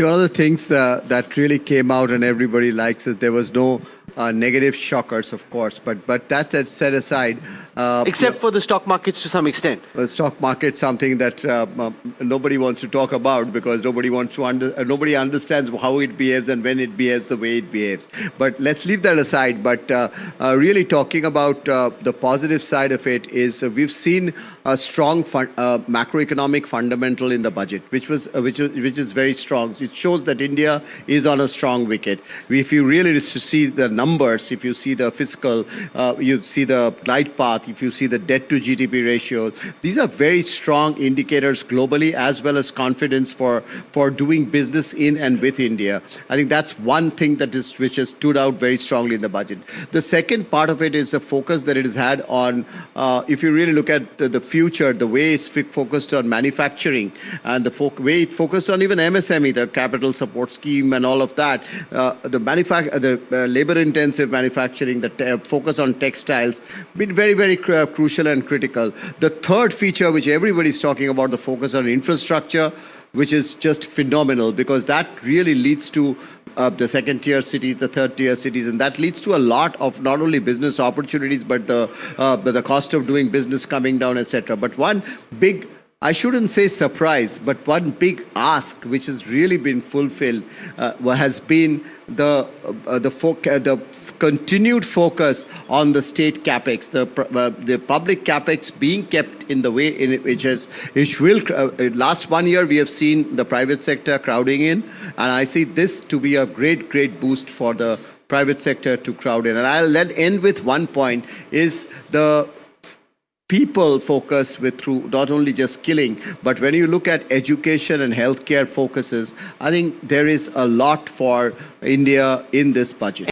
One of the things that really came out and everybody likes it, there was no negative shockers, of course, but that's set aside. Except for the stock markets to some extent. The stock market, something that nobody wants to talk about because nobody wants to nobody understands how it behaves and when it behaves the way it behaves. But let's leave that aside. But really talking about the positive side of it is we've seen a strong macroeconomic fundamental in the budget, which is very strong. It shows that India is on a strong wicket. If you really see the numbers, if you see the fiscal, you see the glide path, if you see the debt to GDP ratios, these are very strong indicators globally as well as confidence for doing business in and with India. I think that's one thing which has stood out very strongly in the budget. The second part of it is the focus that it has had on, if you really look at the future, the way it's focused on manufacturing and the way it focused on even MSME, the capital support scheme and all of that, the labor-intensive manufacturing, the focus on textiles, been very, very crucial and critical. The third feature, which everybody's talking about, the focus on infrastructure, which is just phenomenal because that really leads to the second-tier cities, the third-tier cities, and that leads to a lot of not only business opportunities, but the cost of doing business coming down, etc. But one big, I shouldn't say surprise, but one big ask which has really been fulfilled has been the continued focus on the state capex, the public capex being kept in the way in which will last 1 year we have seen the private sector crowding in, and I see this to be a great boost for the private sector to crowd in. And I'll end with one point is the people focus through not only just skilling, but when you look at education and healthcare focuses, I think there is a lot for India in this budget.